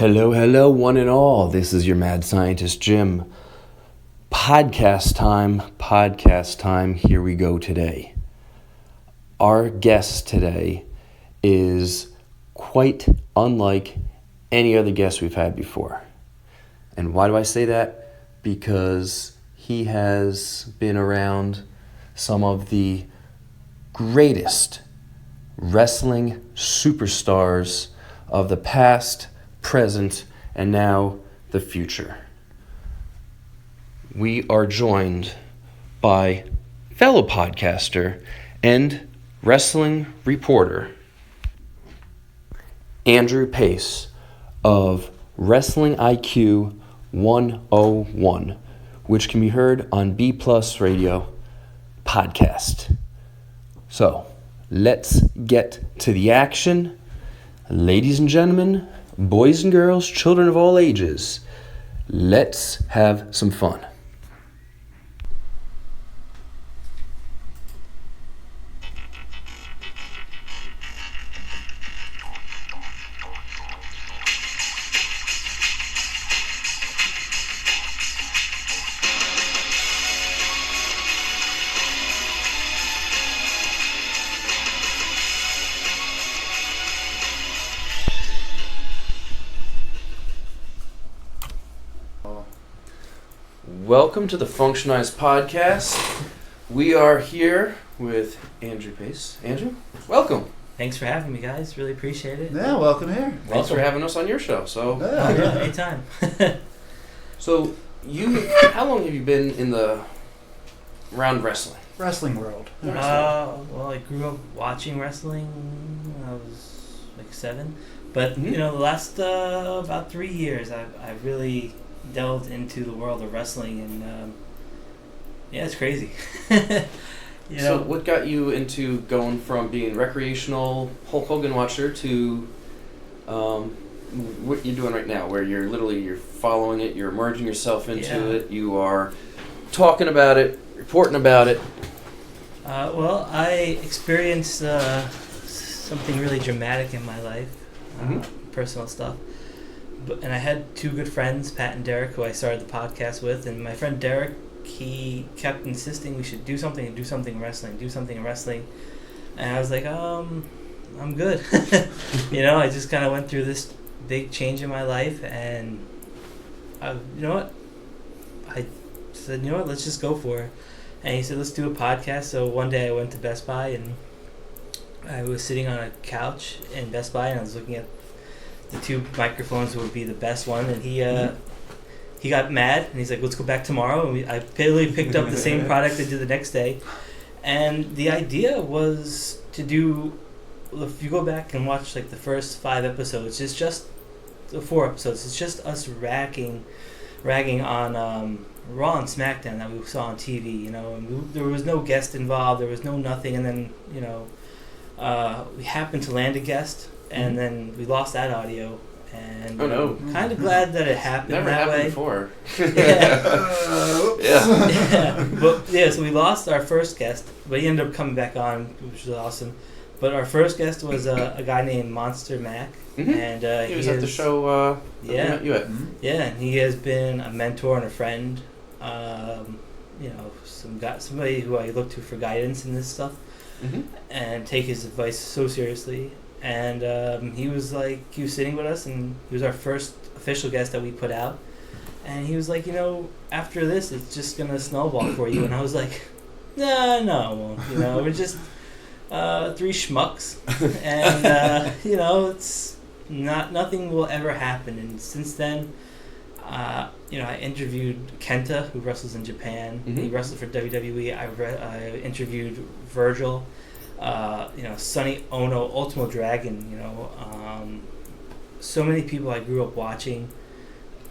Hello, hello, one and all. This is your mad scientist, Jim. Podcast time. Here we go today. Our guest today is quite unlike any other guest we've had before. And why do I say that? Because he has been around some of the greatest wrestling superstars of the past, present, and now the future. We are joined by fellow podcaster and wrestling reporter Andrew Pace of Wrestling IQ 101, which can be heard on B Plus Radio podcast. So, let's get to the action. Ladies and gentlemen, boys and girls, children of all ages, let's have some fun. Welcome to the Functionised Podcast. We are here with Andrew Pace. Andrew, welcome. Thanks for having me, guys. Really appreciate it. Yeah, welcome here. Thanks for having us on your show. Anytime. So, how long have you been in the around wrestling? Wrestling world. Well, I grew up watching wrestling when I was like 7. But, the last about 3 years, I've really delved into the world of wrestling, and it's crazy. So what got you into going from being recreational Hulk Hogan watcher to what you're doing right now, where you're following it, you're immersing yourself into it, you are talking about it, reporting about it? Well, I experienced something really dramatic in my life, personal stuff. And I had 2 good friends, Pat and Derek, who I started the podcast with. And my friend Derek, he kept insisting we should do something in wrestling. And I was like, I'm good. I just kind of went through this big change in my life. And, I said, let's just go for it. And he said, let's do a podcast. So one day I went to Best Buy, and I was sitting on a couch in Best Buy, and I was looking at the 2 microphones would be the best one, and he got mad, and he's like, let's go back tomorrow. And I literally picked up the same product I did the next day. And the idea was to do, if you go back and watch like the first 5 episodes, it's just the 4 episodes, it's just us ragging on Raw and SmackDown that we saw on TV, and there was no guest involved, there was no nothing, and then, we happened to land a guest, and then we lost that audio, and kind of glad that it happened. Never that happened way. Before. So we lost our first guest, but he ended up coming back on, which was awesome. But our first guest was a guy named Monster Mac, and he was at the show that we met you at. Yeah, and he has been a mentor and a friend. Somebody who I look to for guidance in this stuff, and take his advice so seriously. And he was sitting with us, and he was our first official guest that we put out. And he was like, after this, it's just going to snowball for you. And I was like, no, it won't. We're just 3 schmucks. And, it's nothing will ever happen. And since then, I interviewed Kenta, who wrestles in Japan. He wrestled for WWE. I interviewed Virgil. Sonny Ono, Ultimo Dragon, so many people I grew up watching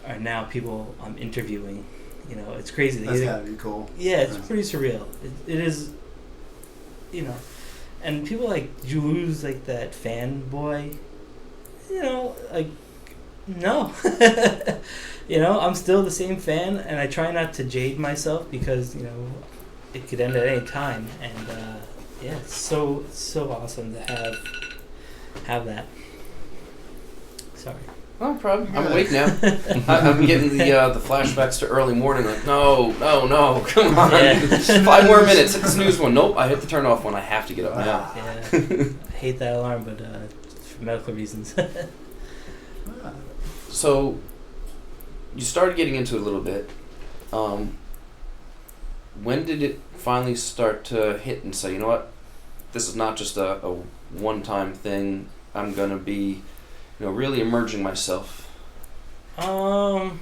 are now people I'm interviewing. It's crazy. That's gotta be cool. Yeah, it's pretty surreal. It is, and people like, did you lose like that fanboy? No. I'm still the same fan, and I try not to jade myself because, it could end at any time, and it's so awesome to have that. Sorry. No problem. I'm awake now. I'm getting the flashbacks to early morning. Like, no, come on. Yeah. 5 more minutes. Hit the snooze one. Nope, I hit the turn off one. I have to get up now. Yeah. I hate that alarm, but for medical reasons. So, you started getting into it a little bit. When did it finally start to hit and say, you know what, this is not just a one-time thing. I'm gonna be, really immersing myself. Probably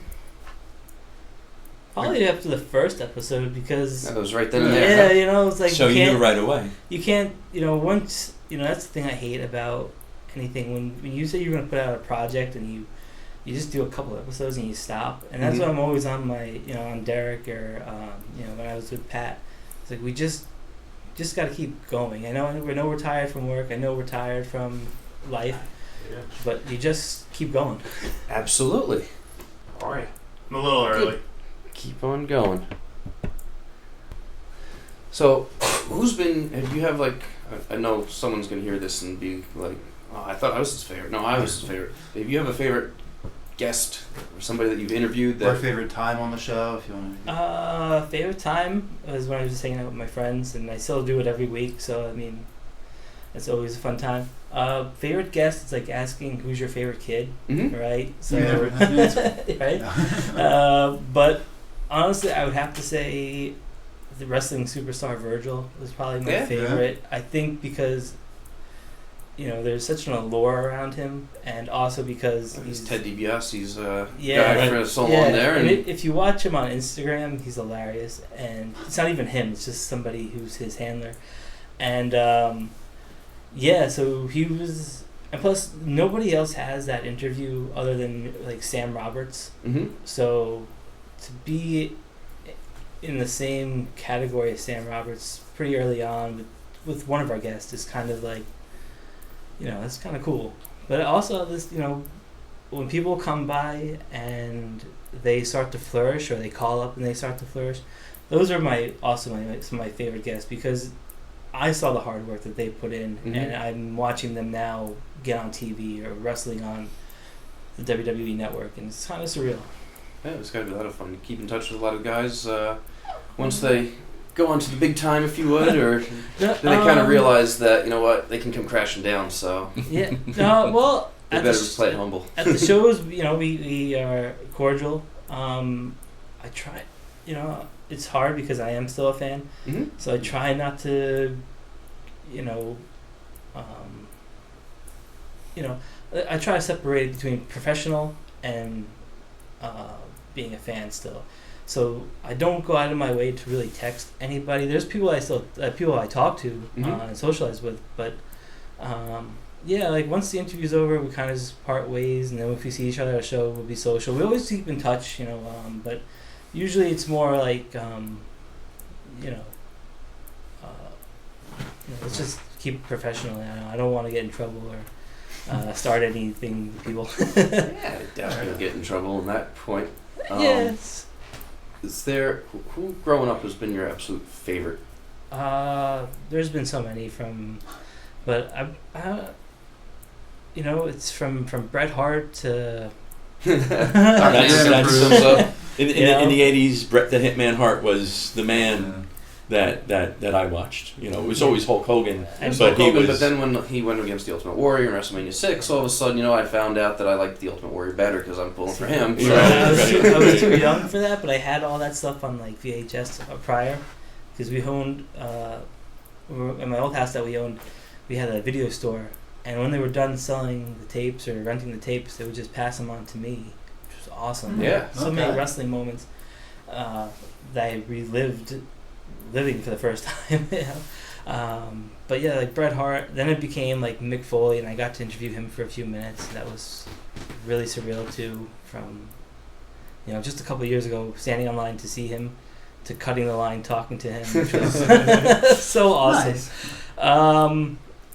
after the first episode because. That was right then and there. Yeah, it's like. So you knew right away. You can't, once, that's the thing I hate about anything. When you say you're going to put out a project and you just do a couple episodes and you stop. And that's what I'm always on my, on Derek or, when I was with Pat. It's like we just got to keep going. I know we're tired from work. I know we're tired from life. Yeah. But you just keep going. Absolutely. All right. I'm a little early. Keep on going. So, do you have I know someone's going to hear this and be like, oh, I thought I was his favorite. No, I was his favorite. If you have a favorite guest or somebody that you've interviewed Or favorite time on the show, if you want to. Favorite time was when I was just hanging out with my friends, and I still do it every week, so, it's always a fun time. Favorite guest, it's like asking who's your favorite kid, right? So, right? But honestly, I would have to say the wrestling superstar Virgil was probably my favorite. I think because, there's such an allure around him, and also because he's Ted DiBiase's guy right. For so long there. And if you watch him on Instagram, he's hilarious, and it's not even him; it's just somebody who's his handler, and so he was. And plus, nobody else has that interview other than Sam Roberts. So to be in the same category as Sam Roberts pretty early on with one of our guests is kind of that's kind of cool. But also this, when people come by and they start to flourish, or they call up and they start to flourish, those are some of my favorite guests, because I saw the hard work that they put in, and I'm watching them now get on TV or wrestling on the WWE network, and it's kind of surreal. Yeah, it's got to be a lot of fun. You keep in touch with a lot of guys once they go on to the big time, if you would, or do they kind of realize that, they can come crashing down, so... Yeah, well... They better play it humble. At the shows, we are cordial. I try, it's hard because I am still a fan, so I try not to, I try to separate between professional and being a fan still. So I don't go out of my way to really text anybody. There's people I talk to and socialize with, but once the interview's over, we kind of just part ways, and then if we see each other at a show, we'll be social. We always keep in touch, but usually it's more let's just keep it professional. I don't want to get in trouble or start anything with people. Yeah, definitely get in trouble in that point. Yes. Is there who growing up has been your absolute favorite? There's been so many but it's from Bret Hart to. In the 80s, Bret the Hitman Hart was the man that I watched. It was always Hulk Hogan, but then when he went against the Ultimate Warrior in WrestleMania 6, all of a sudden, I found out that I liked the Ultimate Warrior better because I'm pulling for him. So. I was too young for that, but I had all that stuff on VHS prior, because we owned in my old house that we owned, we had a video store, and when they were done selling the tapes or renting the tapes, they would just pass them on to me, which was awesome. Yeah, so many wrestling moments that I relived. Living for the first time, but yeah, Bret Hart. Then it became Mick Foley, and I got to interview him for a few minutes. That was really surreal too. From just a couple of years ago, standing online to see him, to cutting the line, talking to him, which was so awesome. Nice.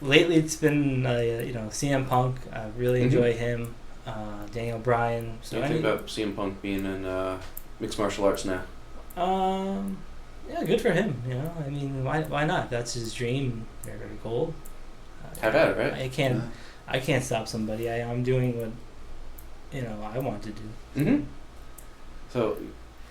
Lately, it's been CM Punk. I really enjoy him. Daniel Bryan. So what do you think about CM Punk being in mixed martial arts now? Yeah, good for him. Why not? That's his dream. Very, very cool. Have at it, right? I can't stop somebody. I'm doing what I want to do. Mm-hmm. So,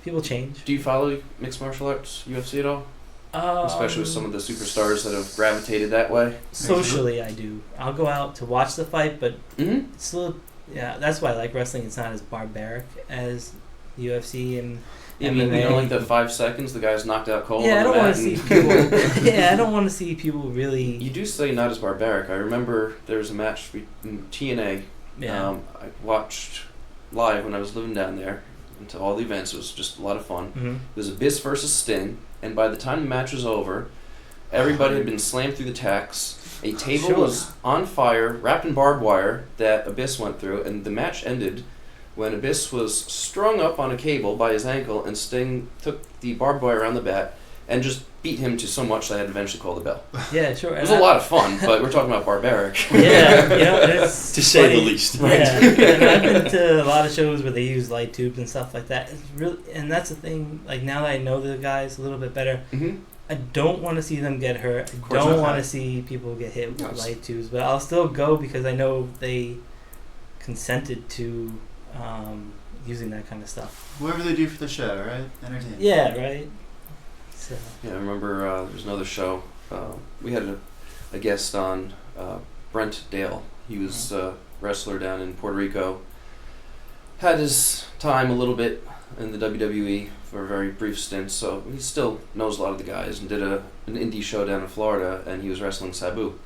people change. Do you follow mixed martial arts, UFC at all? Especially with some of the superstars that have gravitated that way? Socially, I do. I'll go out to watch the fight, but it's still, that's why I like wrestling. It's not as barbaric as UFC and MMA. Like the 5 seconons, the guy's knocked out cold. Yeah, I don't want to see people. I don't want to see people really. You do say not as barbaric. I remember there was a match in TNA. Yeah. I watched live when I was living down there. To all the events. It was just a lot of fun. Mm-hmm. It was Abyss versus Sting, and by the time the match was over, everybody had been slammed through the tacks. A table was on fire, wrapped in barbed wire that Abyss went through, and the match ended when Abyss was strung up on a cable by his ankle, and Sting took the barbed wire around the bat and just beat him to so much that I had to eventually call the bell. Yeah, sure. It was a lot of fun, but we're talking about barbaric. Yeah, it's to say the least. Right. Yeah, and I've been to a lot of shows where they use light tubes and stuff like that. It's really, and that's the thing. Like now that I know the guys a little bit better, I don't want to see them get hurt. I don't want to see people get hit with light tubes, but I'll still go because I know they consented to using that kind of stuff. Whatever they do for the show, right? Entertainment. Yeah, right. So. Yeah, I remember there was another show. We had a guest on, Brent Dale. He was a wrestler down in Puerto Rico. Had his time a little bit in the WWE for a very brief stint, so he still knows a lot of the guys, and did an indie show down in Florida, and he was wrestling Sabu.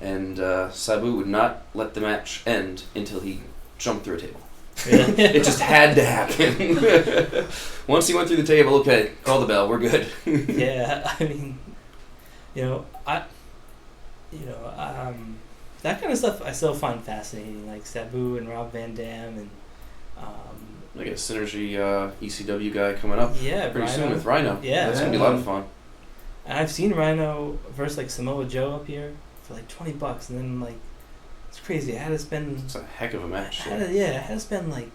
And Sabu would not let the match end until he jumped through a table. Really? It just had to happen. Once he went through the table, okay, call the bell, we're good. Yeah, I mean, that kind of stuff I still find fascinating, like Sabu and Rob Van Dam and. Like a Synergy ECW guy coming up pretty Rhino. soon with Rhino. Yeah, that's gonna be a lot of fun. And I've seen Rhino versus like Samoa Joe up here for like $20, and then like it's crazy. I had to spend. It's a heck of a match. I had to spend like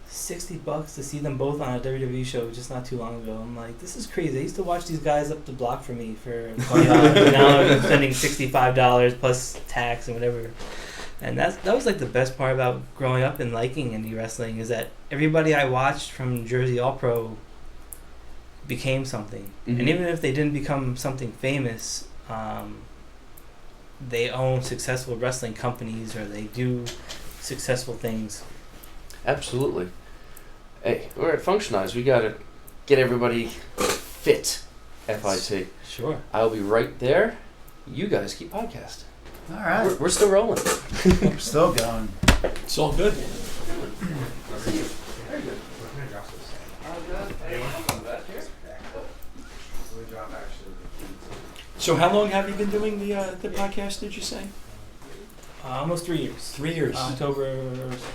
$60 to see them both on a WWE show just not too long ago. I'm like, this is crazy. I used to watch these guys up the block for me for $20. Now I'm spending $65 plus tax and whatever. And that was like the best part about growing up and liking indie wrestling is that everybody I watched from Jersey All Pro became something. Mm-hmm. And even if they didn't become something famous, they own successful wrestling companies or they do successful things. Absolutely. Hey, we're at Functionised. We gotta get everybody fit. FIT. Sure. I'll be right there. You guys keep podcasting. All right. We're still rolling. We're still going. It's all good. So how long have you been doing the podcast, did you say? Almost 3 years. 3 years. September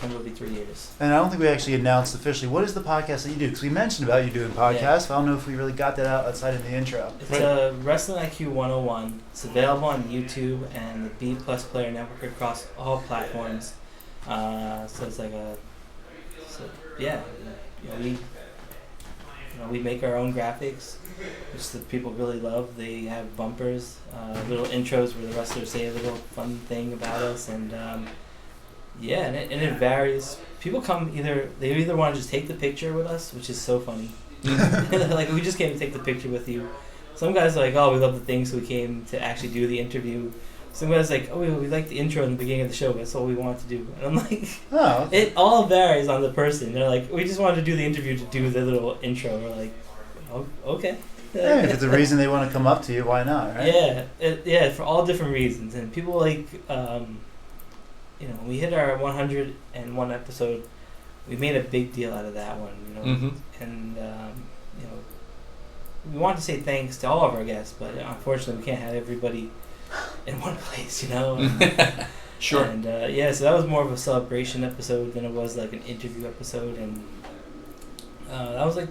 will be 3 years. And I don't think we actually announced officially what is the podcast that you do, because we mentioned about you doing podcasts, but I don't know if we really got that out outside of the intro. It's a Wrestling IQ 101. It's available on YouTube and the B Plus Player Network across all platforms. So it's like we make our own graphics, which the people really love. They have bumpers, little intros where the wrestlers say a little fun thing about us, and and it varies. People come they either want to just take the picture with us, which is so funny. Like, we just came to take the picture with you. Some guys are like, oh, we love the thing, so we came to actually do the interview. Some guys are like, oh, we like the intro in the beginning of the show, but that's all we wanted to do. And I'm like, oh, it all varies on the person. They're like, we just wanted to do the interview to do the little intro. We're like, oh, okay. yeah, if it's a reason they want to come up to you, why not, right? Yeah, for all different reasons. And people like, we hit our 101 episode. We made a big deal out of that one, and we want to say thanks to all of our guests, but unfortunately we can't have everybody in one place, Sure. And so that was more of a celebration episode than it was like an interview episode, and that was like,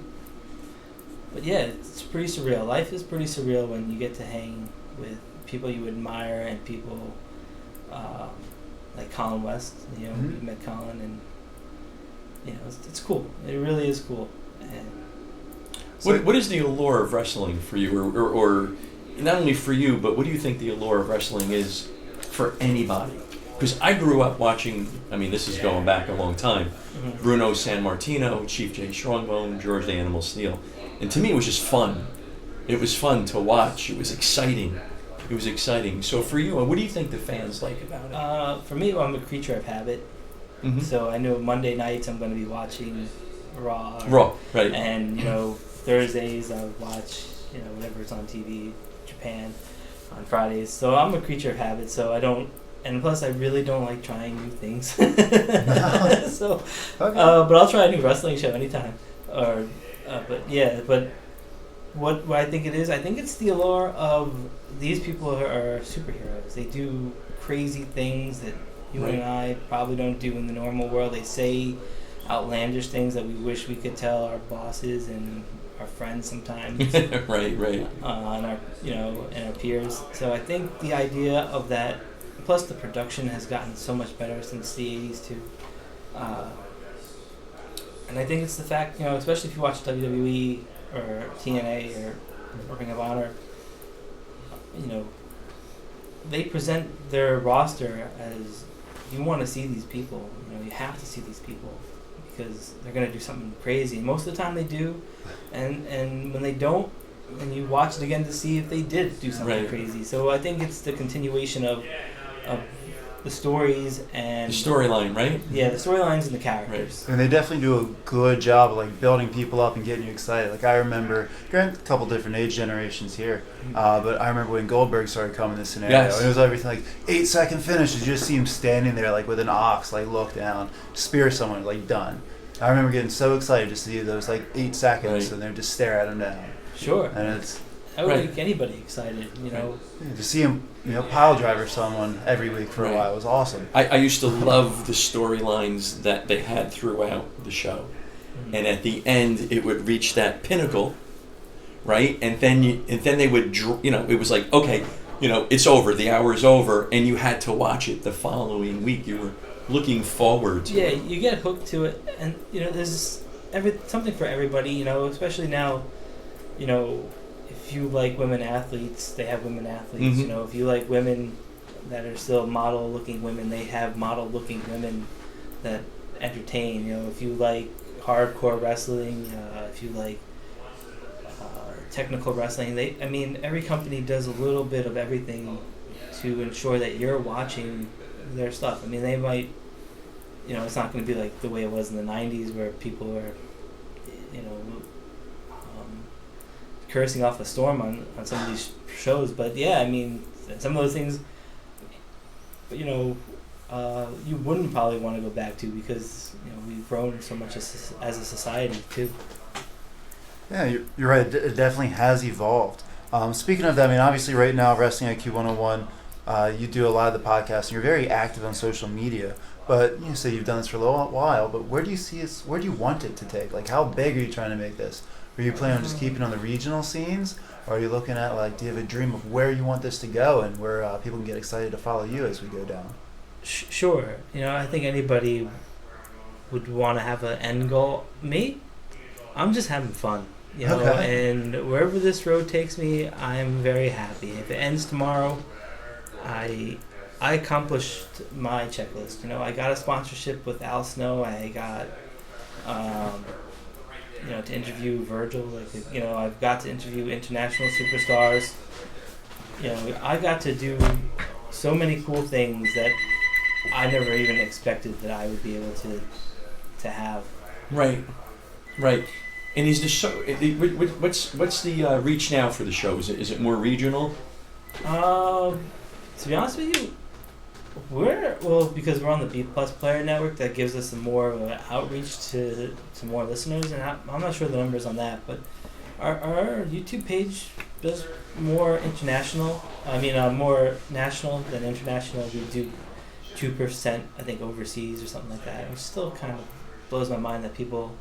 but yeah, it's pretty surreal. Life is pretty surreal when you get to hang with people you admire and people like Colin West. You met Colin, and it's cool. It really is cool. And so what is the allure of wrestling for you, or not only for you, but what do you think the allure of wrestling is for anybody? because I grew up watching, I mean, this is going back a long time, Mm-hmm. Bruno Sammartino, Chief J. Strongbone, George the Animal Steel. And to me, it was just fun. It was fun to watch. It was exciting. So for you, what do you think the fans like about it? For me, I'm a creature of habit. Mm-hmm. So I know Monday nights I'm going to be watching Raw. Right. And, Thursdays I'll watch, whatever's on TV, Japan, on Fridays. So I'm a creature of habit, so I don't, and plus I really don't like trying new things. So, Okay. but I'll try a new wrestling show anytime. But what I think it is, I think it's the allure of these people are superheroes. They do crazy things that you and I probably don't do in the normal world. They say outlandish things that we wish we could tell our bosses and our friends sometimes. Right. And our and our peers. So I think the idea of that, plus the production has gotten so much better since the 80s too. And I think it's the fact, especially if you watch WWE or TNA or Ring of Honor, they present their roster as you want to see these people. You have to see these people because they're going to do something crazy. And most of the time they do. And when they don't, and you watch it again to see if they did do something crazy. So I think it's the continuation of the stories and the storyline, right? Yeah, the storylines and the characters. And they definitely do a good job of like building people up and getting you excited. Like I remember, granted, a couple different age generations here, but I remember when Goldberg started coming this scenario. Yes. And it was everything like 8-second finish. You just see him standing there like with an ox, like look down, spear someone, like done. I remember getting so excited to see those like 8 seconds, and they would just stare at him down. Sure. And it's I would make anybody excited, to see him, pile driver someone every week for a while was awesome. I used to love the storylines that they had throughout the show, and at the end it would reach that pinnacle, right? And then they would, it was like, okay, it's over, the hour is over, and you had to watch it the following week. You were looking forward to it. Yeah, you get hooked to it, and there's something for everybody, especially now, if you like women athletes, they have women athletes. Mm-hmm. If you like women that are still model-looking women, they have model-looking women that entertain. If you like hardcore wrestling, if you like technical wrestling, every company does a little bit of everything to ensure that you're watching their stuff. They might, it's not going to be like the way it was in the 90s where people were, cursing off a storm on some of these shows. But yeah, some of those things, you wouldn't probably want to go back to because, we've grown so much as a society too. Yeah, you're right. It definitely has evolved. Speaking of that, obviously right now, Wrestling IQ 101, you do a lot of the podcasts, and you're very active on social media. But you say you've done this for a little while, but where do you want it to take? Like, how big are you trying to make this? Are you planning on just keeping on the regional scenes? Or are you looking at, do you have a dream of where you want this to go and where people can get excited to follow you as we go down? Sure. I think anybody would want to have an end goal. Me, I'm just having fun. And wherever this road takes me, I'm very happy. If it ends tomorrow, I accomplished my checklist. I got a sponsorship with Al Snow. I got, to interview Virgil. I've got to interview international superstars. I got to do so many cool things that I never even expected that I would be able to have. Right. And is the show? What's the reach now for the show? Is it more regional? To be honest with you, because we're on the B Plus Player Network, that gives us more of an outreach to more listeners, and I'm not sure the numbers on that, but our YouTube page does more international. More national than international. We do 2%, I think, overseas or something like that. It still kind of blows my mind that people.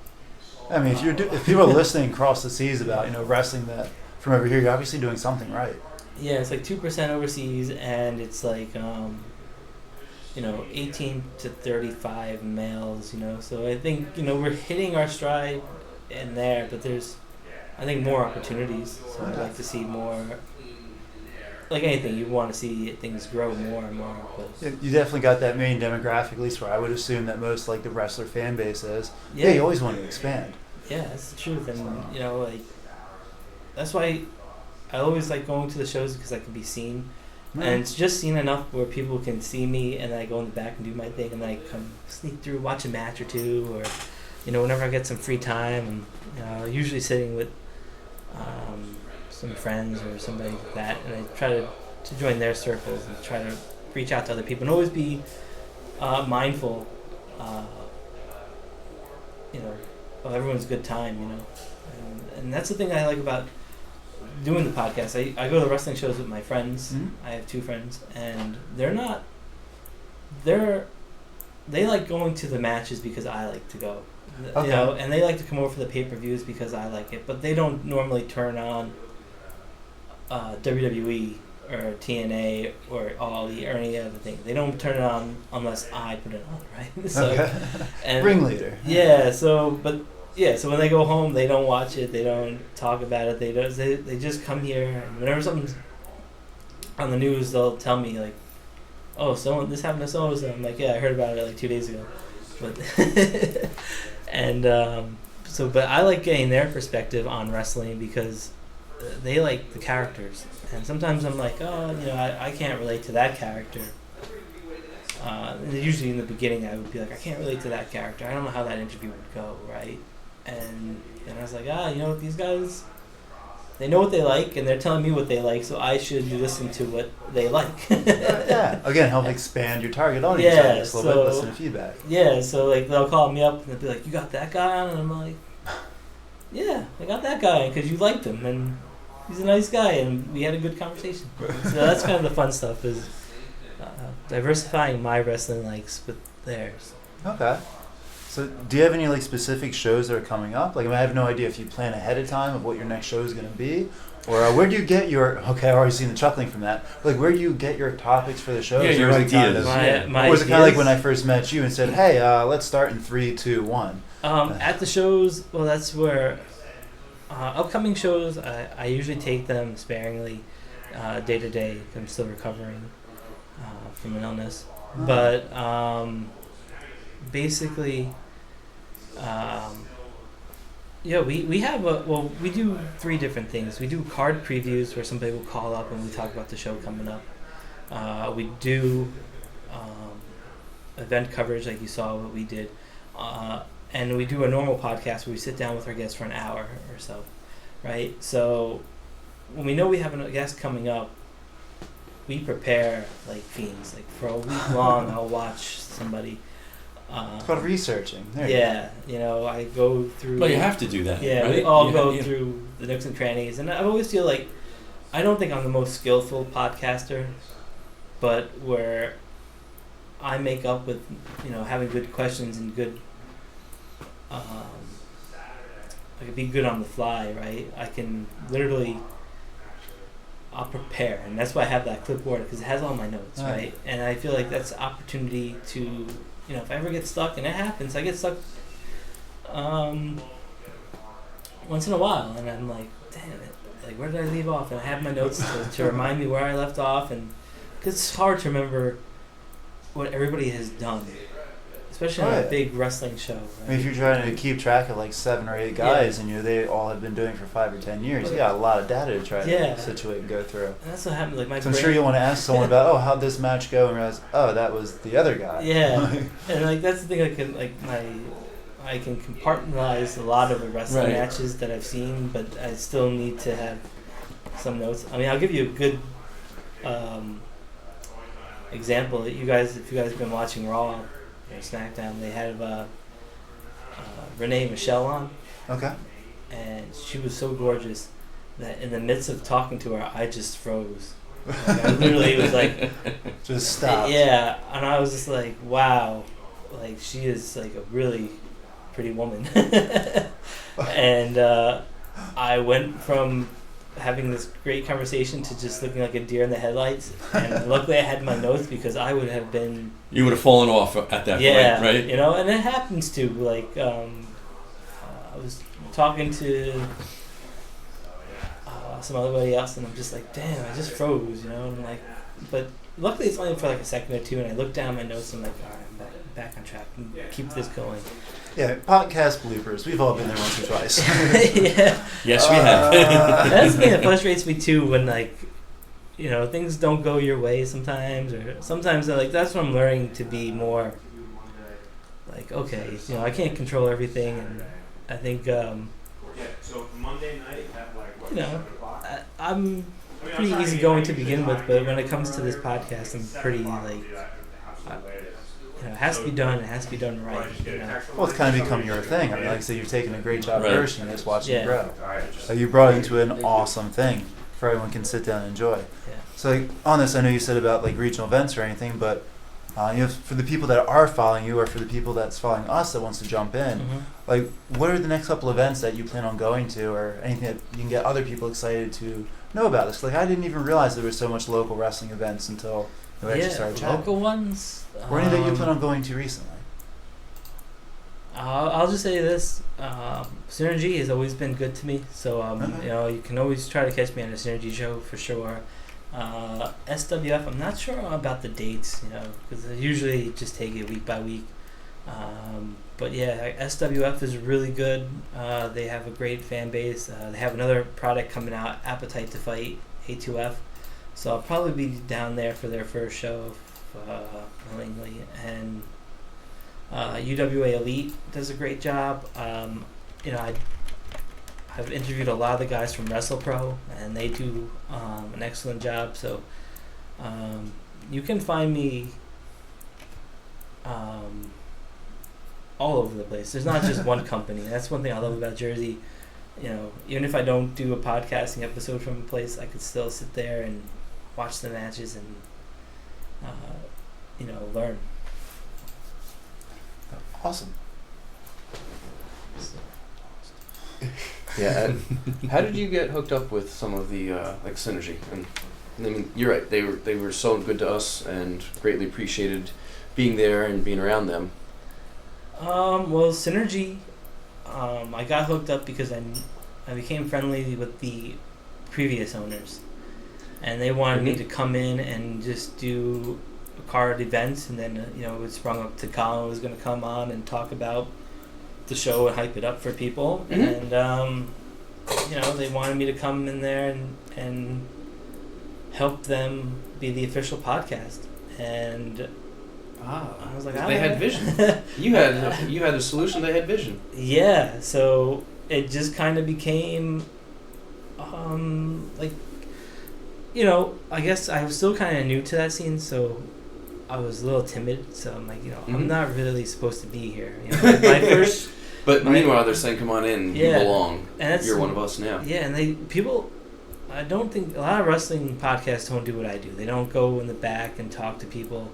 If people are listening across the seas about wrestling that from over here, you're obviously doing something right. Yeah, it's like 2% overseas, and it's like 18 to 35 males. So I think we're hitting our stride in there, but there's I think more opportunities. So I'd like to see more like anything, you want to see things grow more and more. But You definitely got that main demographic, at least where I would assume that most like the wrestler fan base is. yeah, You always want to expand. yeah, that's the truth, and like that's why I always like going to the shows because I can be seen. And it's just seen enough where people can see me, and then I go in the back and do my thing, and then I come sneak through, watch a match or two, or whenever I get some free time, and usually sitting with some friends or somebody like that, and I try to join their circles and try to reach out to other people and always be mindful, of everyone's good time, and that's the thing I like about doing the podcast. I go to wrestling shows with my friends. Mm-hmm. I have 2 friends, and they like going to the matches because I like to go. Okay. And they like to come over for the pay-per-views because I like it, but they don't normally turn on WWE or TNA or All Elite or any other thing. They don't turn it on unless I put it on, right? So, Okay. and Ringleader. yeah, so when they go home, they don't watch it, they don't talk about it, they just come here, and whenever something's on the news, they'll tell me, like, oh, this happened to so-and-so. I'm like, yeah, I heard about it, like, 2 days ago. But, but I like getting their perspective on wrestling because they like the characters. And sometimes I'm like, oh, I can't relate to that character. Usually in the beginning, I would be like, I can't relate to that character. I don't know how that interview would go, right? And I was like, these guys, they know what they like, and they're telling me what they like, so I should listen to what they like. Yeah. Again, help expand your target audience. Yeah, Just a little bit, listen to feedback. Yeah, so like they'll call me up and they'll be like, you got that guy on? And I'm like, yeah, I got that guy because you liked him, and he's a nice guy, and we had a good conversation. So that's kind of the fun stuff, is diversifying my wrestling likes with theirs. Okay. So do you have any like specific shows that are coming up? Like, I have no idea if you plan ahead of time of what your next show is going to be, or where do you get your? Okay, I've already seen the chuckling from that. Like, where do you get your topics for the shows? Yeah, your Or is it kind ideas. of- My or was it kind of like ideas? when I first met you and said, "Hey, let's start in 3, 2, 1." At the shows, well, that's where upcoming shows, I usually take them sparingly, day to day. I'm still recovering from an illness, but basically, we have we do 3 different things. We do card previews where somebody will call up and we talk about the show coming up. We do event coverage like you saw what we did. And we do a normal podcast where we sit down with our guests for an hour or so, right? So when we know we have a guest coming up, we prepare like fiends. Like for a week long, I'll watch somebody. It's called researching. There you Yeah, I go through. Well, you have to do that. Yeah, right? we all You go have- through the nooks and crannies, and I always feel like I don't think I'm the most skillful podcaster, but where I make up with having good questions and good. I can be good on the fly, right? I can literally. I'll prepare, and that's why I have that clipboard because it has all my notes, right? And I feel like that's an opportunity to, if I ever get stuck, and it happens, I get stuck once in a while, and I'm like, damn it, like where did I leave off? And I have my notes to remind me where I left off, and because it's hard to remember what everybody has done, especially on a big wrestling show. Right? I mean, if you're trying to keep track of like 7 or 8 guys, and they all have been doing it for 5 or 10 years, you got a lot of data to try to situate and go through. And that's what happened. Like my So I'm sure you'll want to ask someone about, oh, how'd this match go, and realize, oh, that was the other guy. Yeah, and like that's the thing. I can compartmentalize a lot of the wrestling matches that I've seen, but I still need to have some notes. I mean, I'll give you a good example. If you guys have been watching Raw or SmackDown, they had Renee Michelle on. Okay. And she was so gorgeous that in the midst of talking to her, I just froze. Like, I literally was like, just stop. Yeah, and I was just like, wow, like she is like a really pretty woman. And I went from having this great conversation to just looking like a deer in the headlights. And luckily I had my notes because I would have been... You would have fallen off at that point, right? And it happens too. Like, I was talking to somebody else, and I'm just like, damn, I just froze, you know. And I'm like, but luckily it's only for like a second or two, and I look down my notes and I'm like, all right, I'm back on track, and keep this going. Yeah, podcast bloopers. We've all been there once or twice. Yeah. Yes, we have. That's the thing that frustrates me too, when like, you know, things don't go your way sometimes, or sometimes like that's when I'm learning to be more like, okay, you know, I can't control everything, and I think So Monday night at like what? you know, 7 o'clock? I'm pretty easy going to begin with, but when it comes to this podcast, I'm pretty like, you know, it has to be done. It has to be done right. You know? Well, it's kind of become your thing. I mean, like I said, you've taken a great job Right. nursing it, just watching it Yeah. grow. You brought it into an awesome thing for everyone can sit down and enjoy. Yeah. So like, on this, I know you said about like regional events or anything, but you know, for the people that are following you, or for the people that's following us that wants to jump in, Mhm. like what are the next couple events that you plan on going to, or anything that you can get other people excited to know about this? Like I didn't even realize there was so much local wrestling events until we actually started chatting. Local ones. Or any that you plan on going to recently? I'll just say this: Synergy has always been good to me. So Okay. you know, you can always try to catch me on a Synergy show for sure. SWF, I'm not sure about the dates, you know, because I usually just take it week by week. But yeah, SWF is really good. They have a great fan base. They have another product coming out, Appetite to Fight, A2F. So I'll probably be down there for their first show, willingly. And UWA Elite does a great job. You know, I've interviewed a lot of the guys from WrestlePro, and they do an excellent job. So you can find me all over the place. There's not just one company. That's one thing I love about Jersey. You know, even if I don't do a podcasting episode from a place, I could still sit there and watch the matches and you know, learn. Awesome. Yeah. How did you get hooked up with some of the like Synergy? And I mean, you're right. They were so good to us and greatly appreciated being there and being around them. Well, Synergy, I got hooked up because I became friendly with the previous owners, and they wanted me to come in and just do card events, and then you know, it sprung up to Colin was going to come on and talk about the show and hype it up for people, and you know, they wanted me to come in there and help them be the official podcast, and I was like, they had vision. You had a solution. They had vision. Yeah, so it just kind of became, like, you know, I guess I was still kind of new to that scene, so I was a little timid. So I'm like, you know, I'm not really supposed to be here. You know, my first. But meanwhile, they're saying, "Come on in. Yeah, you belong. And You're one of us now." Yeah, and people. I don't think a lot of wrestling podcasts don't do what I do. They don't go in the back and talk to people.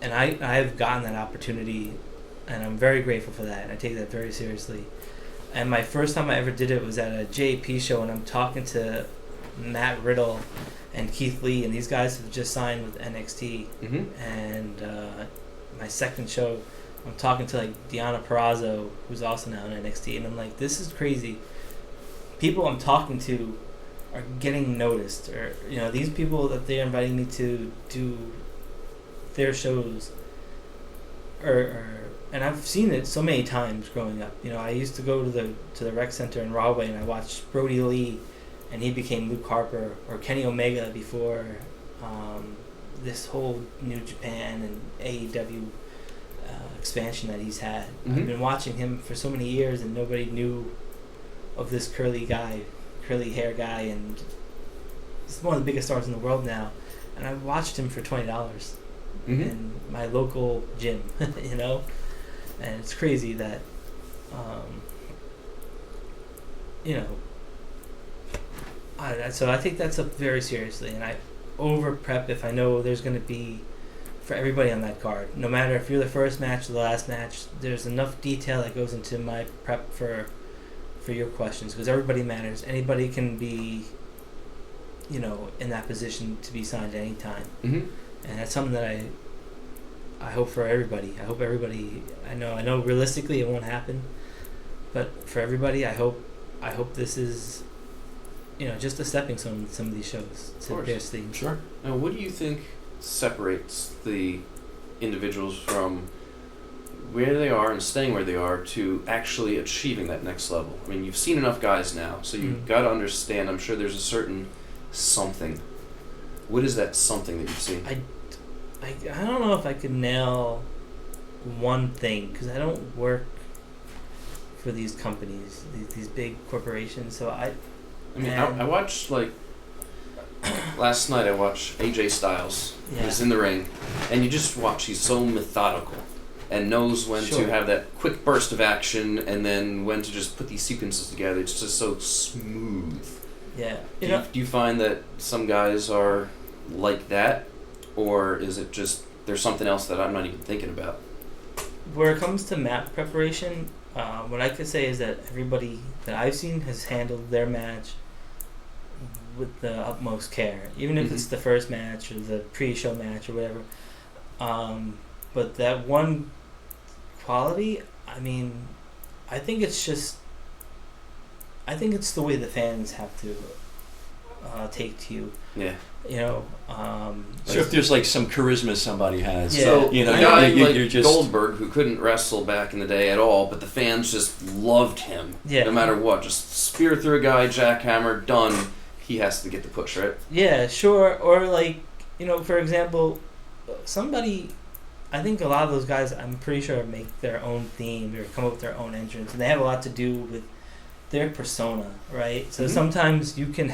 And I've gotten that opportunity, and I'm very grateful for that, and I take that very seriously. And my first time I ever did it was at a JP show, and I'm talking to Matt Riddle and Keith Lee, and these guys have just signed with NXT. And my second show, I'm talking to like Deonna Purrazzo, who's also now in NXT, and I'm like, this is crazy. People I'm talking to are getting noticed, or you know, these people that they're inviting me to do their shows, and I've seen it so many times growing up. You know, I used to go to the rec center in Rahway, and I watched Brody Lee, and he became Luke Harper, or Kenny Omega before this whole New Japan and AEW expansion that he's had. I've been watching him for so many years, and nobody knew of this curly hair guy, and he's one of the biggest stars in the world now. And I watched him for $20 in my local gym, you know, and it's crazy that, you know, so I take that stuff very seriously, and I over prep if I know there's going to be, for everybody on that card, no matter if you're the first match or the last match, there's enough detail that goes into my prep for your questions, because everybody matters. Anybody can be, you know, in that position to be signed at any time. And that's something that I hope for everybody. I hope everybody, I know realistically it won't happen, but for everybody, I hope this is just a stepping stone with some of these shows to various things. Sure. Now, what do you think separates the individuals from where they are and staying where they are to actually achieving that next level? I mean, you've seen enough guys now, so you've got to understand. I'm sure there's a certain something. What is that something that you've seen? I don't know if I could nail one thing because I don't work for these companies, these big corporations. So I watched last night. I watched AJ Styles. Yeah. He's in the ring, and you just watch. He's so methodical, and knows when to have that quick burst of action, and then when to just put these sequences together. It's just so smooth. Yeah. Do you find that some guys are like that, or is it just there's something else that I'm not even thinking about? Where it comes to map preparation, what I could say is that everybody that I've seen has handled their match with the utmost care, even if it's the first match or the pre-show match or whatever. But that one quality, I mean, I think it's the way the fans have to take to you. Yeah. So if there's like some charisma somebody has, Yeah. So you know, a guy you're just Goldberg, who couldn't wrestle back in the day at all, but the fans just loved him. Yeah. No matter what, just spear through a guy, jackhammer, done. He has to get the push, right? Yeah, sure. Or for example, I think a lot of those guys, I'm pretty sure, make their own theme or come up with their own entrance, and they have a lot to do with their persona, right? So sometimes you could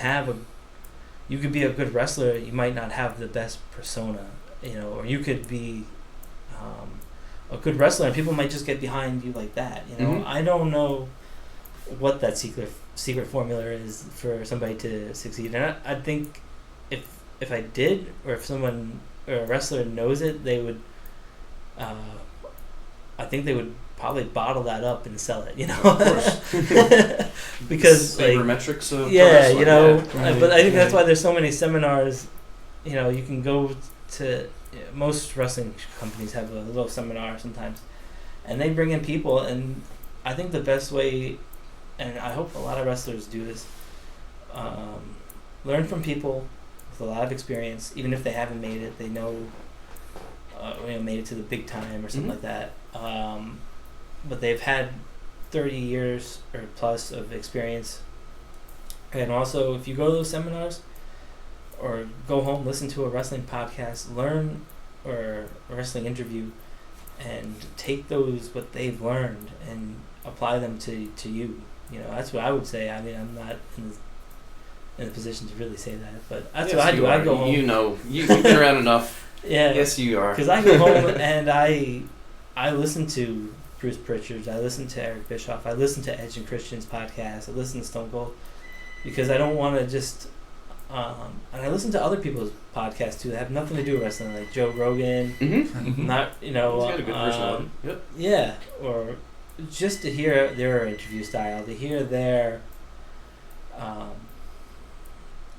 be a good wrestler, you might not have the best persona, or you could be a good wrestler and people might just get behind you like that, I don't know what that secret formula is for somebody to succeed, and I think if I did, or if someone or a wrestler knows it, they would I think they would probably bottle that up and sell it, Of course. Because sabermetrics of yeah, Right. but I think that's why there's so many seminars. You can go to most wrestling companies have a little seminar sometimes, and they bring in people, and I think the best way, and I hope a lot of wrestlers do this, learn from people with a lot of experience, even if they haven't made it, they know, made it to the big time or something like that. But they've had 30 years or plus of experience. And also, if you go to those seminars or go home, listen to a wrestling podcast, learn or a wrestling interview, and take what they've learned and apply them to you. That's what I would say. I mean, I'm not in a position to really say that, but that's what I do. I go home. You've been around enough. Yeah. Yes, you are. Because I go home and I listen to Bruce Pritchard's, I listen to Eric Bischoff, I listen to Edge and Christian's podcast, I listen to Stone Cold, because I don't want to just, and I listen to other people's podcasts too that have nothing to do with wrestling, like Joe Rogan, not, He's got a good personality. Yep. Yeah, or just to hear their interview style, to hear their,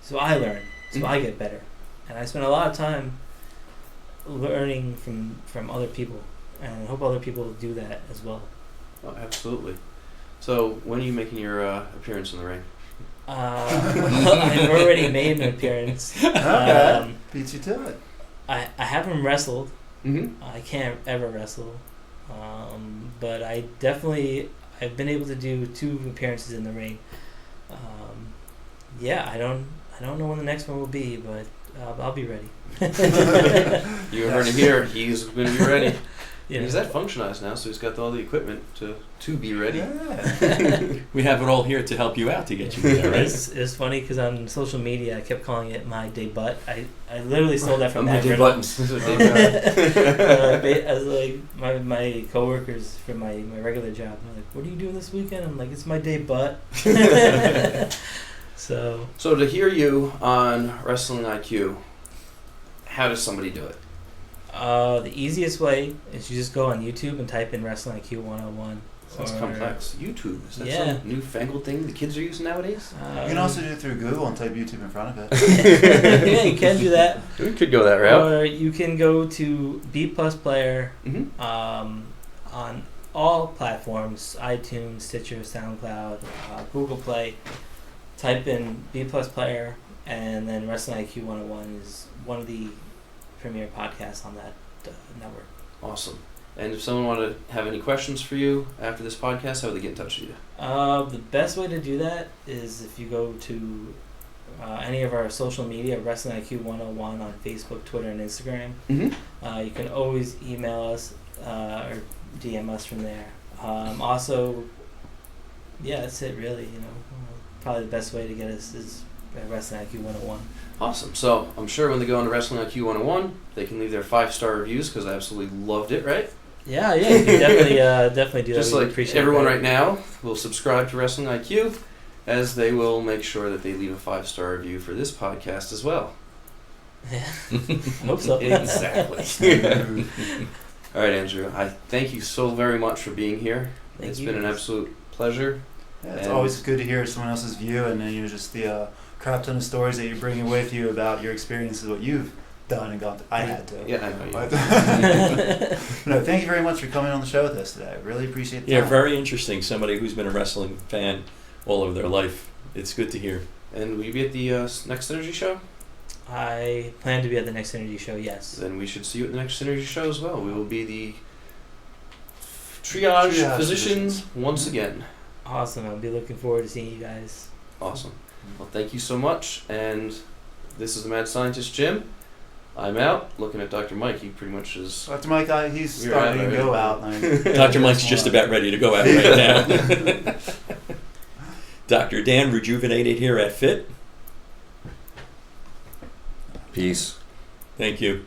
so I learn, so I get better, and I spend a lot of time learning from other people, and I hope other people do that as well. Oh, absolutely. So when are you making your appearance in the ring? I've already made an appearance. Okay. Beats you to it. I haven't wrestled. Mm-hmm. I can't ever wrestle, but I've been able to do 2 appearances in the ring. I don't know when the next one will be, but I'll be ready. You heard him here. He's going to be ready. Yeah. He's at Functionised now, so he's got all the equipment to be ready. Yeah. we have it all here to help you out to get you there, right? It's funny because on social media I kept calling it my day butt. I literally stole that from my Matt day Riddle. buttons. As like my coworkers from my regular job, they're like, "What are you doing this weekend?" I'm like, "It's my day butt." So to hear you on Wrestling IQ, how does somebody do it? the easiest way is you just go on YouTube and type in Wrestling IQ 101. Sounds complex. YouTube, is that Yeah. some newfangled thing the kids are using nowadays? You can also do it through Google and type YouTube in front of it. Yeah, you can do that. We could go that route. Or you can go to B Plus Player Mm-hmm. on all platforms: iTunes, Stitcher, SoundCloud, Google Play. type in B Plus Player, and then Wrestling IQ 101 is one of the premier podcasts on that network. Awesome. And if someone wanted to have any questions for you after this podcast, how would they get in touch with you? The best way to do that is if you go to any of our social media, Wrestling IQ 101 on Facebook, Twitter, and Instagram. Mm-hmm. You can always email us or DM us from there. Also, yeah, that's it really. Probably the best way to get us is Wrestling IQ 101. Awesome. So I'm sure when they go on to Wrestling IQ 101, they can leave their 5-star reviews because I absolutely loved it, right? Yeah, you can definitely do that. Just We like appreciate everyone that. right now will subscribe to Wrestling IQ, as they will make sure that they leave a 5-star review for this podcast as well. Yeah. Hope so. Exactly. All right, Andrew. I thank you so very much for being here. Thank It's you. been an absolute pleasure. Yeah, it's And- always good to hear someone else's view, and then just the crap ton of stories that you're bringing with you about your experiences, what you've done and gone through. I had to. Yeah, I know you. But no, thank you very much for coming on the show with us today. I really appreciate the Yeah, time. very interesting. Somebody who's been a wrestling fan all of their life. It's good to hear. And will you be at the next Synergy show? I plan to be at the next Energy show. Yes. Then we should see you at the next Synergy show as well. We will be the triage Triage physicians physicians. once again. Awesome. I'll be looking forward to seeing you guys. Awesome. Well, thank you so much. And this is the Mad Scientist Jim. I'm out. Looking at Dr. Mike, he pretty much is. Dr. Mike, he's You're starting out to go already. out. Dr. Mike's just about ready to go out right now. Dr. Dan, rejuvenated here at Fit. Peace. Thank you.